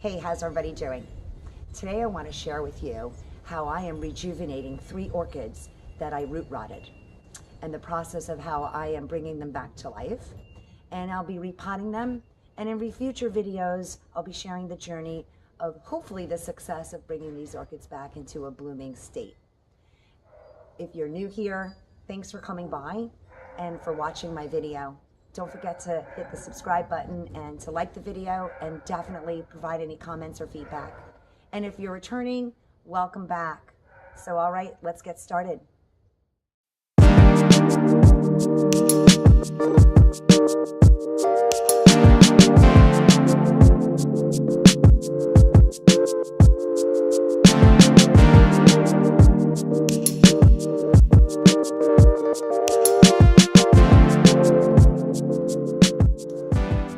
Hey, how's everybody doing? Today I want to share with you how I am rejuvenating 3 orchids that I root rotted and the process of how I am bringing them back to life. And I'll be repotting them, and in future videos I'll be sharing the journey of hopefully the success of bringing these orchids back into a blooming state. If you're new here, thanks for coming by and for watching my video. Don't forget to hit the subscribe button and to like the video, and definitely provide any comments or feedback. And if you're returning, welcome back. So all right, let's get started.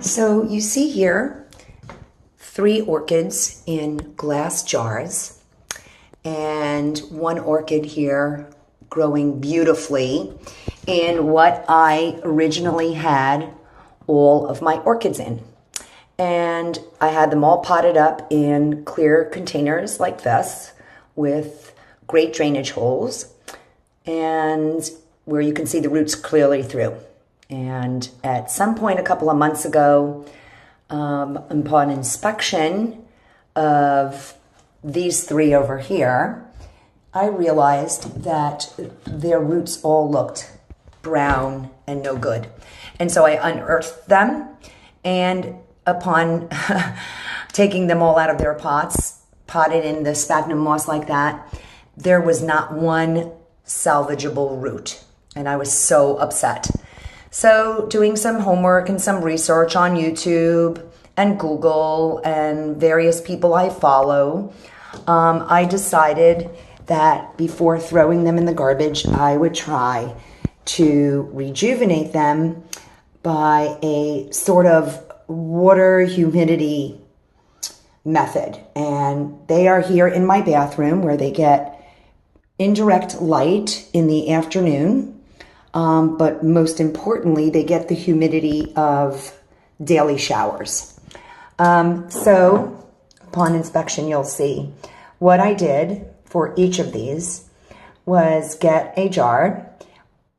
So you see here 3 orchids in glass jars, and 1 orchid here growing beautifully in what I originally had all of my orchids in. And I had them all potted up in clear containers like this with great drainage holes, and where you can see the roots clearly through. And at some point a couple of months ago, upon inspection of these 3 over here, I realized that their roots all looked brown and no good. And so I unearthed them, and upon taking them all out of their pots, potted in the sphagnum moss like that, there was not one salvageable root. And I was so upset. So doing some homework and some research on YouTube and Google and various people I follow, I decided that before throwing them in the garbage, I would try to rejuvenate them by a sort of water humidity method. And they are here in my bathroom where they get indirect light in the afternoon. But most importantly, they get the humidity of daily showers. So upon inspection, you'll see what I did for each of these was get a jar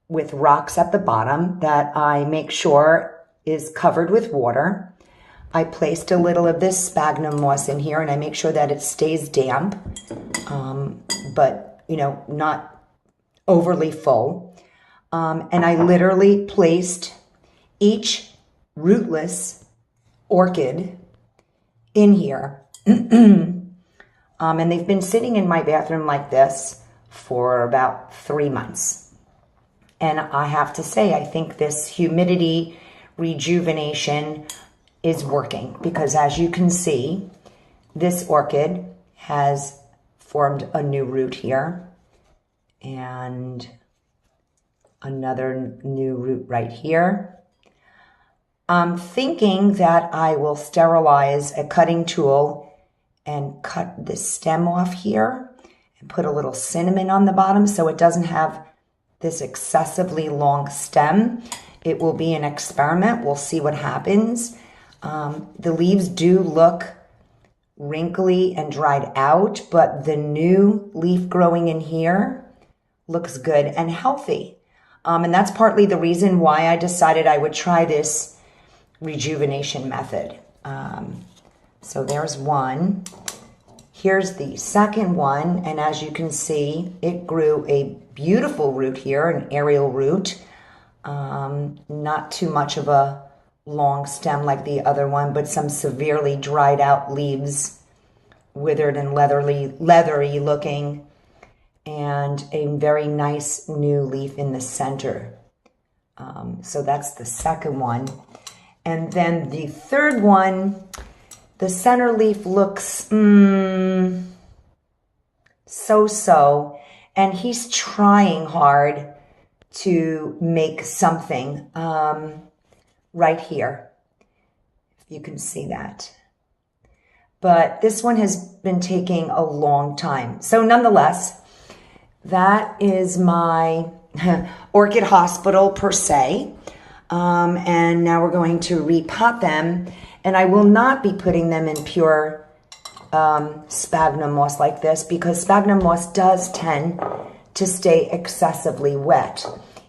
with rocks at the bottom that I make sure is covered with water. I placed a little of this sphagnum moss in here, and I make sure that it stays damp, but not overly full. And I literally placed each rootless orchid in here. And they've been sitting in my bathroom like this for about 3 months. And I have to say, I think this humidity rejuvenation is working, because as you can see, this orchid has formed a new root here, and another new root right here. I'm thinking that I will sterilize a cutting tool and cut the stem off here and put a little cinnamon on the bottom so it doesn't have this excessively long stem. It will be an experiment. We'll see what happens. The leaves do look wrinkly and dried out, but the new leaf growing in here looks good and healthy. And that's partly the reason why I decided I would try this rejuvenation method. So there's one. Here's the second one. And as you can see, it grew a beautiful root here, an aerial root. Not too much of a long stem like the other one, but some severely dried out leaves, withered and leathery looking, and a very nice new leaf in the center. So that's the second one. And then the third one, the center leaf looks so-so, and he's trying hard to make something right here, if you can see that. But this one has been taking a long time. So nonetheless, that is my orchid hospital per se. And now we're going to repot them, and I will not be putting them in pure sphagnum moss like this, because sphagnum moss does tend to stay excessively wet.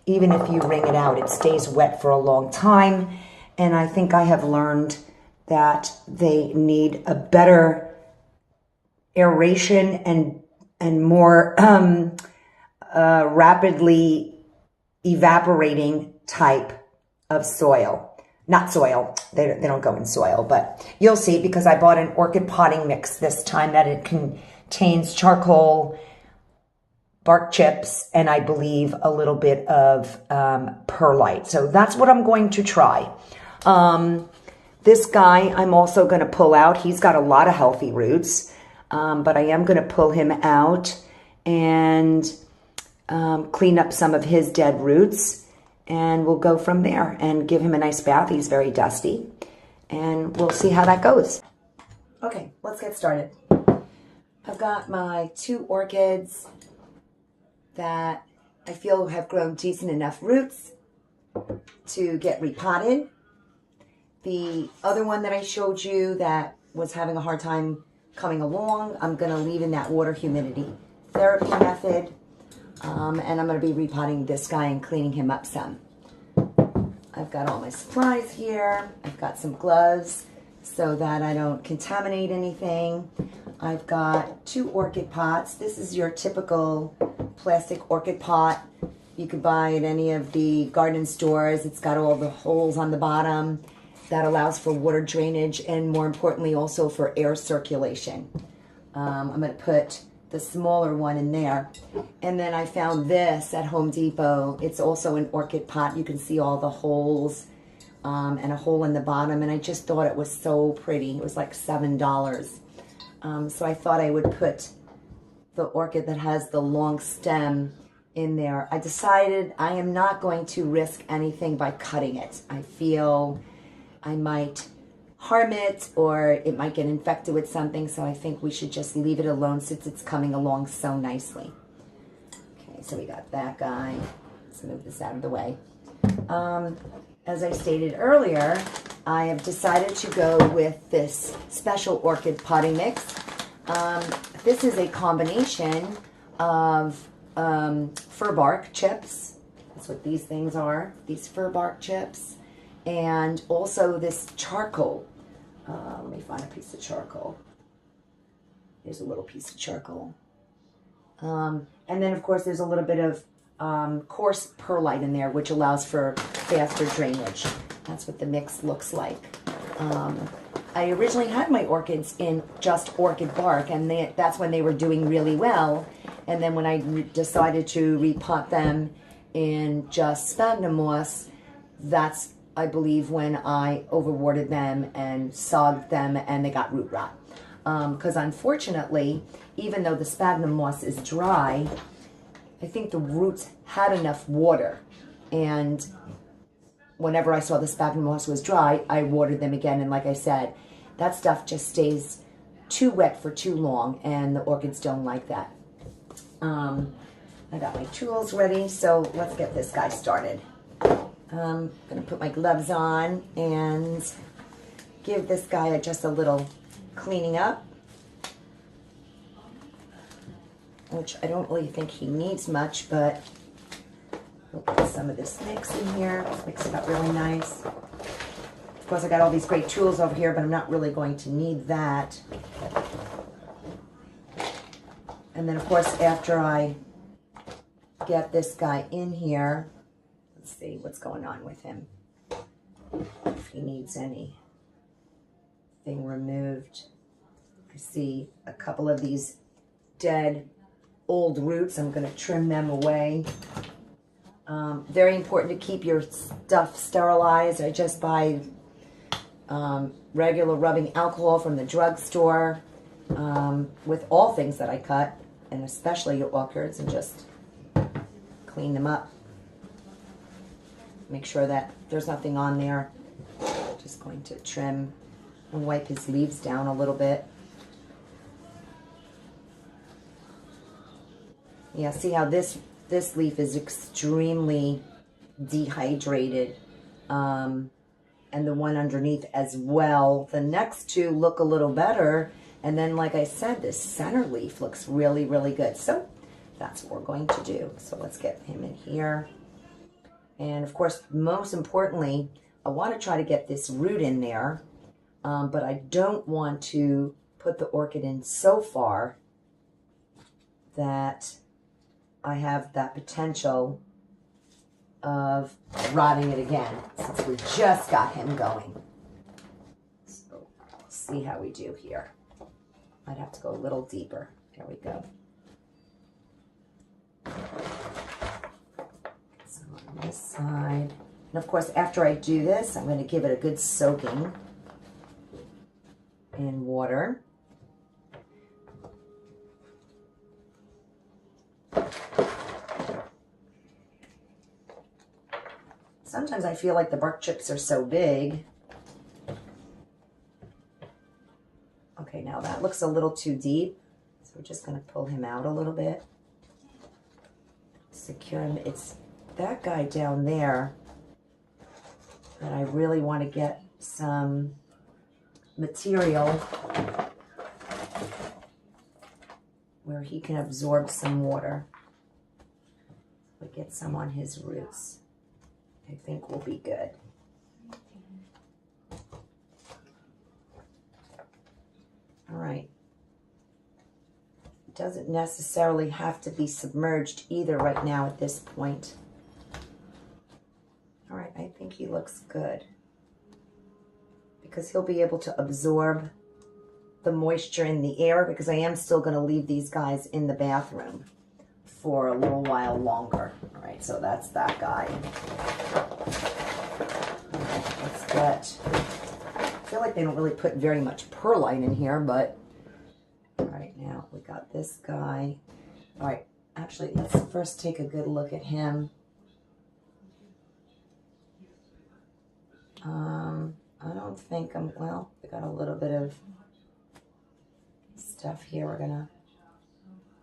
Even if you wring it out, it stays wet for a long time. And I think I have learned that they need a better aeration and more rapidly evaporating type of soil. Not soil, they don't go in soil, but you'll see, because I bought an orchid potting mix this time that it contains charcoal, bark chips, and I believe a little bit of perlite. So that's what I'm going to try. This guy I'm also going to pull out. He's got a lot of healthy roots, but I am going to pull him out and clean up some of his dead roots, and we'll go from there and give him a nice bath. He's very dusty, and we'll see how that goes. Okay, let's get started. I've got my 2 orchids that I feel have grown decent enough roots to get repotted. The other one that I showed you that was having a hard time coming along, I'm going to leave in that water humidity therapy method. And I'm going to be repotting this guy and cleaning him up some. I've got all my supplies here. I've got some gloves so that I don't contaminate anything. I've got 2 orchid pots. This is your typical plastic orchid pot. You could buy at any of the garden stores. It's got all the holes on the bottom. That allows for water drainage and, more importantly, also for air circulation. I'm going to put the smaller one in there. And then I found this at Home Depot. It's also an orchid pot. You can see all the holes and a hole in the bottom. And I just thought it was so pretty. It was like $7. So I thought I would put the orchid that has the long stem in there. I decided I am not going to risk anything by cutting it. I feel I might harm it, or it might get infected with something, so I think we should just leave it alone since it's coming along so nicely. Okay, so we got that guy. Let's move this out of the way. As I stated earlier, I have decided to go with this special orchid potting mix. This is a combination of fir bark chips. That's what these things are, these fir bark chips. And also this charcoal. Let me find a piece of charcoal. There's a little piece of charcoal. And then, of course, there's a little bit of coarse perlite in there, which allows for faster drainage. That's what the mix looks like. I originally had my orchids in just orchid bark, and that's when they were doing really well. And then when I decided to repot them in just sphagnum moss, that's, I believe, when I overwatered them and sogged them and they got root rot. Because unfortunately, even though the sphagnum moss is dry, I think the roots had enough water. And whenever I saw the sphagnum moss was dry, I watered them again. And like I said, that stuff just stays too wet for too long, and the orchids don't like that. I got my tools ready, so let's get this guy started. I'm going to put my gloves on and give this guy just a little cleaning up, which I don't really think he needs much, but we'll put some of this mix in here. Mix it up really nice. Of course, I got all these great tools over here, but I'm not really going to need that. And then, of course, after I get this guy in here, let's see what's going on with him. If he needs anything removed. I see a couple of these dead old roots. I'm going to trim them away. Very important to keep your stuff sterilized. I just buy regular rubbing alcohol from the drugstore with all things that I cut, and especially your orchids, and just clean them up. Make sure that there's nothing on there. Just going to trim and wipe his leaves down a little bit. Yeah, see how this leaf is extremely dehydrated, and the one underneath as well. The next two look a little better And then, like I said, this center leaf looks really, really good. So that's what we're going to do. So let's get him in here. And of course, most importantly, I want to try to get this root in there, but I don't want to put the orchid in so far that I have that potential of rotting it again, since we just got him going. So let's see how we do here. I'd have to go a little deeper. There we go. So on this side. And of course, after I do this, I'm going to give it a good soaking in water. Sometimes I feel like the bark chips are so big. Okay, now that looks a little too deep. So we're just going to pull him out a little bit. Secure him. It's that guy down there that I really want to get some material where he can absorb some water. We get some on his roots. I think will be good. All right. It doesn't necessarily have to be submerged either right now at this point. All right, I think he looks good because he'll be able to absorb the moisture in the air, because I am still going to leave these guys in the bathroom for a little while longer. All right, so that's that guy. All right, let's get, I feel like they don't really put very much perlite in here, but all right, now we got this guy. All right, actually, let's first take a good look at him. I don't think well, we got a little bit of stuff here. We're gonna,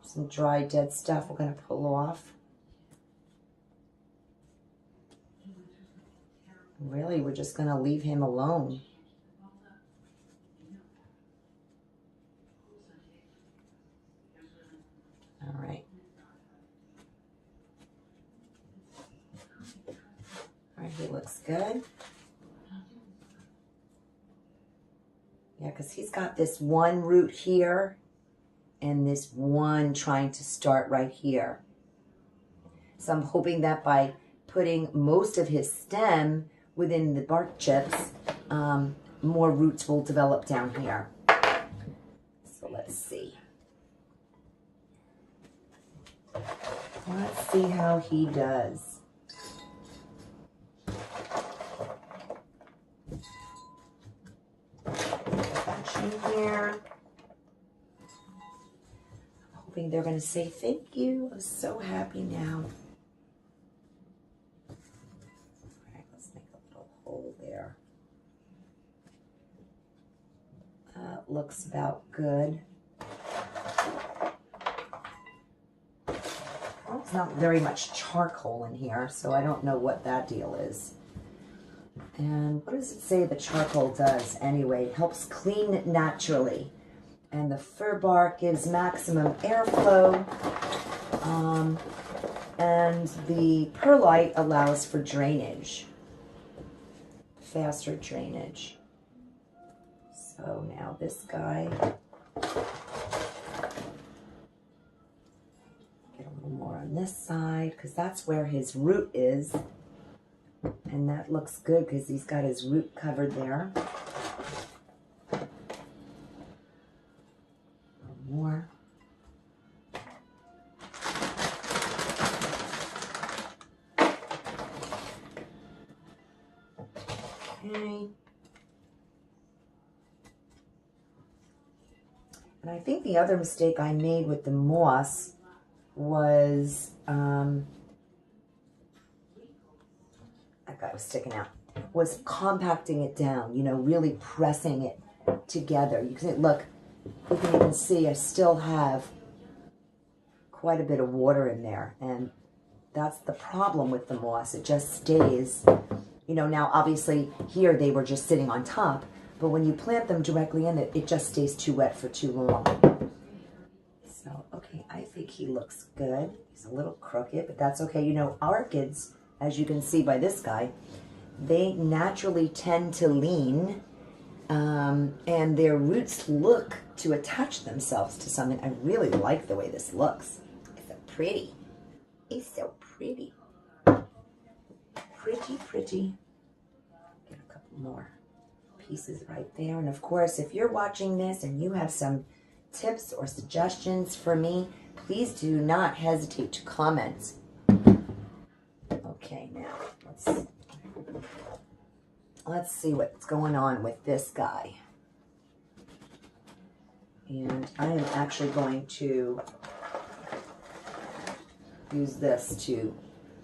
some dry, dead stuff we're gonna pull off. Really, we're just gonna leave him alone. All right. All right, he looks good. Yeah, because he's got this one root here and this one trying to start right here. So I'm hoping that by putting most of his stem within the bark chips, more roots will develop down here. So let's see. Let's see how he does. Here. I'm hoping they're going to say thank you. I'm so happy now. All right, let's make a little hole there. Looks about good. Well, it's not very much charcoal in here, so I don't know what that deal is. And what does it say the charcoal does anyway? It helps clean it naturally. And the fir bark gives maximum airflow. And the perlite allows for drainage. Faster drainage. So now this guy. Get a little more on this side, because that's where his root is. And that looks good because he's got his root covered there. A little more. Okay. And I think the other mistake I made with the moss was that guy was sticking out, was compacting it down, you know, really pressing it together. You can look, you can even see I still have quite a bit of water in there, and that's the problem with the moss. It just stays, you know. Now obviously here they were just sitting on top, But when you plant them directly in it, it just stays too wet for too long. So, okay, I think he looks good. He's a little crooked, but that's okay. You know, orchids, as you can see by this guy, they naturally tend to lean, and their roots look to attach themselves to something. I really like the way this looks. It's so pretty. It's so pretty. Pretty, pretty. Get a couple more pieces right there. And of course, if you're watching this and you have some tips or suggestions for me, please do not hesitate to comment. Okay, now let's see what's going on with this guy. And I am actually going to use this to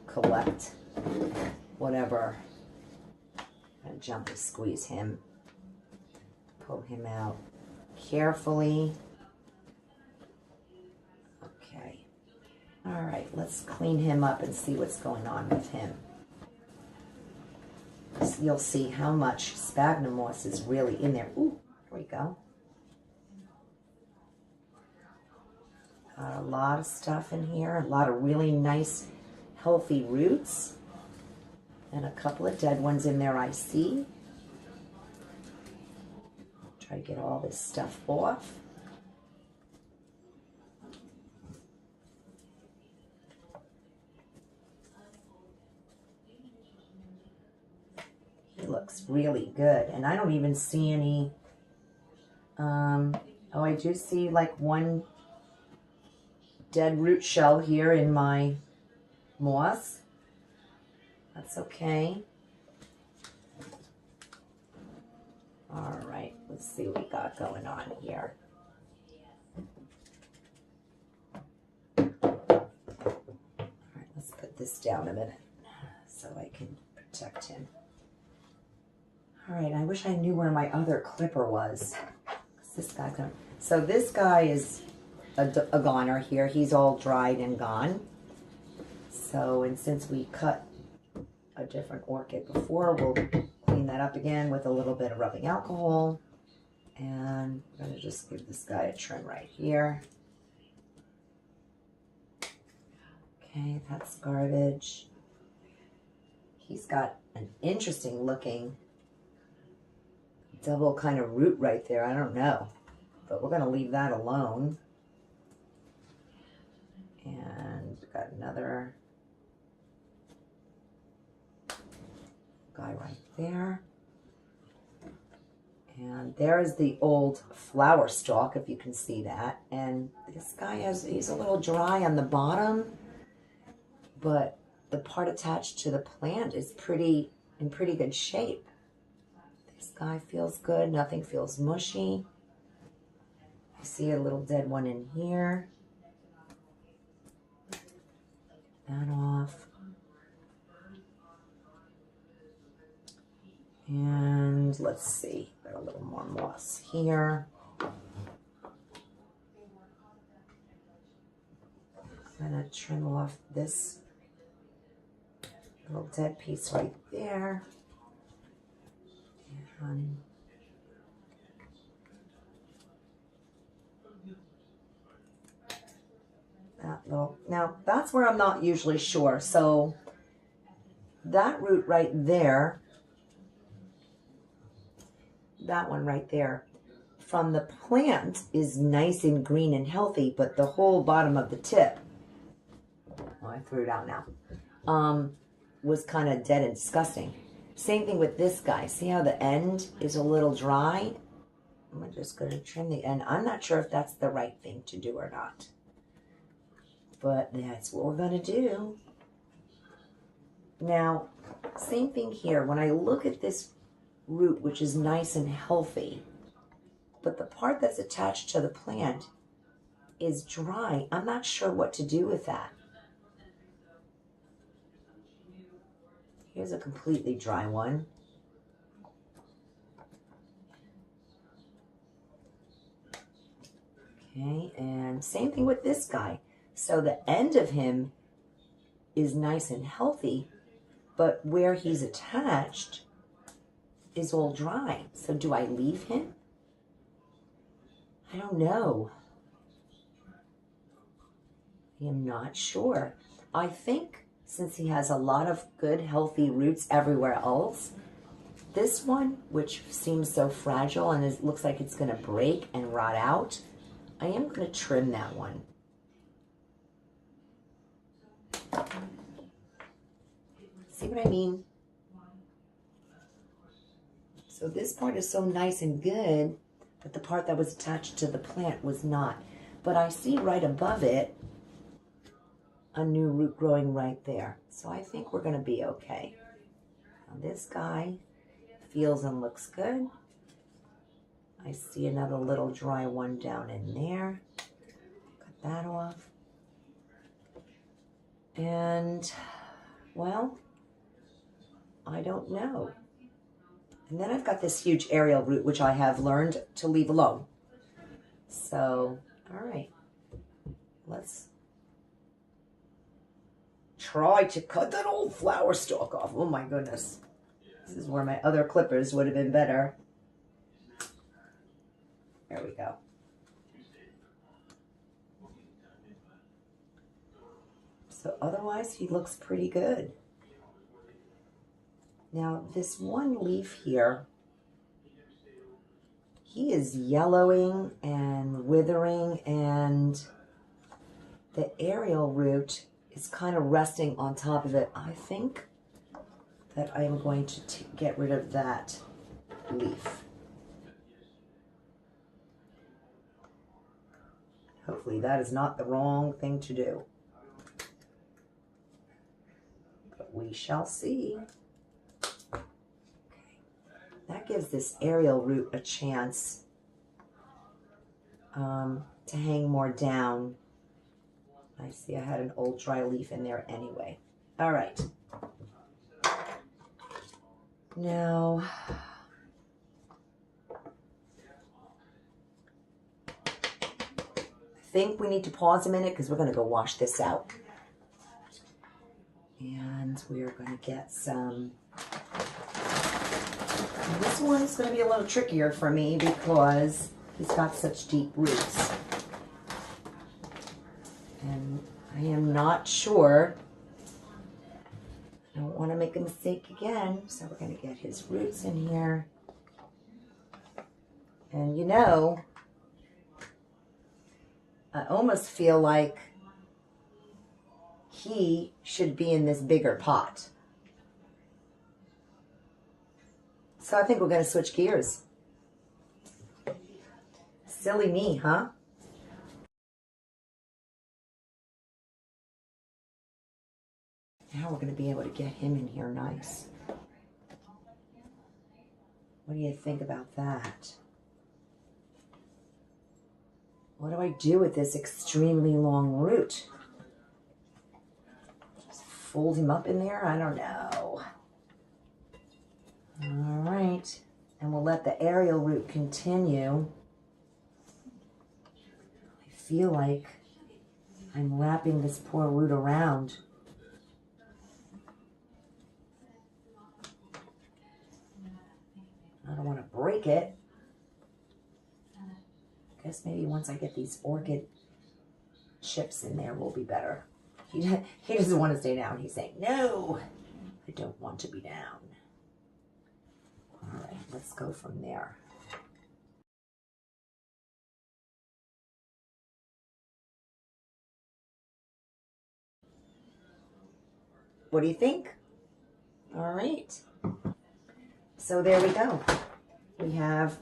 collect whatever. I'm going to gently squeeze him, pull him out carefully. Okay. All right, let's clean him up and see what's going on with him. You'll see how much sphagnum moss is really in there. Ooh, there we go. Got a lot of stuff in here, a lot of really nice, healthy roots, and a couple of dead ones in there I see. Try to get all this stuff off. He looks really good, and I don't even see any, oh, I do see like one dead root shell here in my moss. That's okay. All right, let's see what we got going on here. All right, let's put this down a minute so I can protect him. All right, I wish I knew where my other clipper was. This guy gone. So this guy is a goner here. He's all dried and gone. So, and since we cut a different orchid before, we'll clean that up again with a little bit of rubbing alcohol. And I'm going to just give this guy a trim right here. Okay, that's garbage. He's got an interesting looking double kind of root right there. I don't know, but we're going to leave that alone. And we've got another guy right there. And there's the old flower stalk, if you can see that. And this guy he's a little dry on the bottom, but the part attached to the plant is in pretty good shape. This guy feels good. Nothing feels mushy. I see a little dead one in here. That off. And let's see, got a little more moss here. I'm gonna trim off this little dead piece right there. And that little, now that's where I'm not usually sure. So that root right there, that one right there, from the plant is nice and green and healthy, but the whole bottom of the tip, oh, I threw it out now, was kind of dead and disgusting. Same thing with this guy. See how the end is a little dry? I'm just going to trim the end. I'm not sure if that's the right thing to do or not, but that's what we're going to do. Now, same thing here. When I look at this root, which is nice and healthy, but the part that's attached to the plant is dry, I'm not sure what to do with that. Here's a completely dry one. Okay, and same thing with this guy. So the end of him is nice and healthy, but where he's attached is all dry. So do I leave him? I don't know. I am not sure. I think since he has a lot of good, healthy roots everywhere else, this one, which seems so fragile and it looks like it's going to break and rot out, I am going to trim that one. See what I mean? So this part is so nice and good, but the part that was attached to the plant was not. But I see right above it a new root growing right there. So I think we're going to be okay. Now this guy feels and looks good. I see another little dry one down in there. Cut that off. And, well, I don't know. And then I've got this huge aerial root, which I have learned to leave alone. So, all right. Let's try to cut that old flower stalk off. Oh my goodness. This is where my other clippers would have been better. There we go. So otherwise, he looks pretty good. Now, this one leaf here, he is yellowing and withering, and the aerial root is kind of resting on top of it. I think that I am going to get rid of that leaf. Hopefully that is not the wrong thing to do. But we shall see. That gives this aerial root a chance to hang more down. I see I had an old dry leaf in there anyway. All right. Now, I think we need to pause a minute because we're going to go wash this out. And we are going to get some... This one's going to be a little trickier for me because he's got such deep roots. And I am not sure. I don't want to make a mistake again. So we're going to get his roots in here. And you know, I almost feel like he should be in this bigger pot. So I think we're going to switch gears. Silly me, huh? Now we're going to be able to get him in here nice. What do you think about that? What do I do with this extremely long root? Just fold him up in there? I don't know. All right. And we'll let the aerial root continue. I feel like I'm wrapping this poor root around. I don't want to break it. I guess maybe once I get these orchid chips in there, we'll be better. He doesn't want to stay down. He's saying, no, I don't want to be down. All right, let's go from there. What do you think? All right. So there we go. We have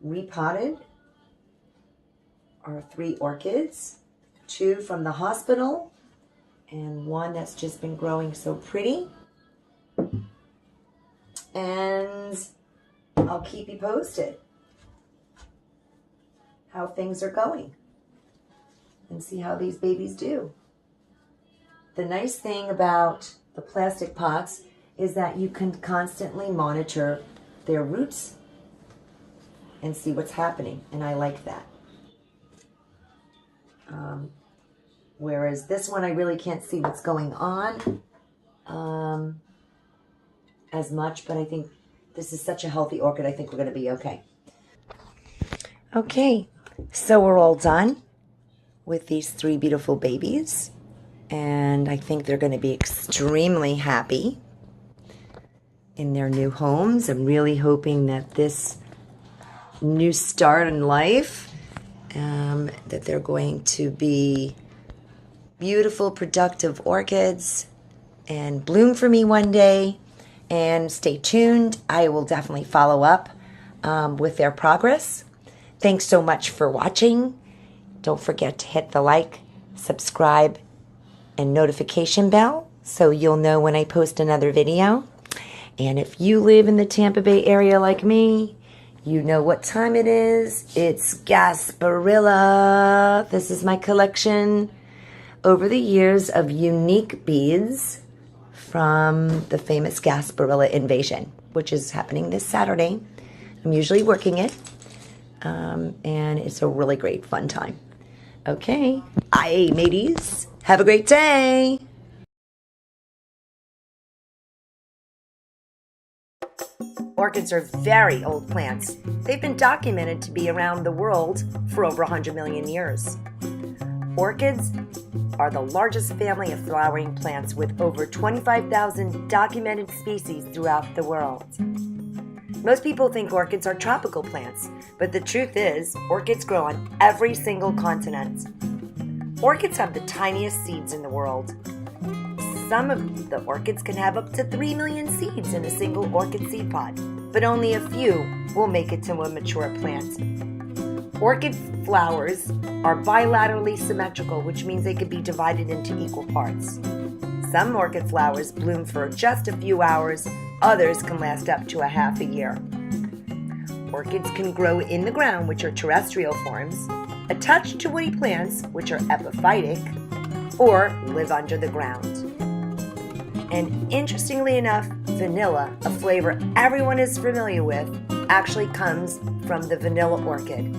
repotted our 3 orchids, 2 from the hospital, and 1 that's just been growing so pretty. And I'll keep you posted how things are going and see how these babies do. The nice thing about the plastic pots is that you can constantly monitor their roots and see what's happening, and I like that. Whereas this one, I really can't see what's going on as much, but I think This is such a healthy orchid. I think we're going to be okay. Okay, so we're all done with these 3 beautiful babies. And I think they're going to be extremely happy in their new homes. I'm really hoping that this new start in life, that they're going to be beautiful, productive orchids and bloom for me one day. And stay tuned. I will definitely follow up with their progress. Thanks so much for watching. Don't forget to hit the like, subscribe, and notification bell so you'll know when I post another video. And if you live in the Tampa Bay area like me, you know what time it is. It's Gasparilla. This is my collection over the years of unique beads from the famous Gasparilla invasion, which is happening this Saturday. I'm usually working it, and it's a really great fun time. Okay, bye, mateys. Have a great day. Orchids are very old plants. They've been documented to be around the world for over 100 million years. Orchids are the largest family of flowering plants with over 25,000 documented species throughout the world. Most people think orchids are tropical plants, but the truth is, orchids grow on every single continent. Orchids have the tiniest seeds in the world. Some of the orchids can have up to 3 million seeds in a single orchid seed pod, but only a few will make it to a mature plant. Orchid flowers are bilaterally symmetrical, which means they can be divided into equal parts. Some orchid flowers bloom for just a few hours, others can last up to a half a year. Orchids can grow in the ground, which are terrestrial forms, attached to woody plants, which are epiphytic, or live under the ground. And interestingly enough, vanilla, a flavor everyone is familiar with, actually comes from the vanilla orchid.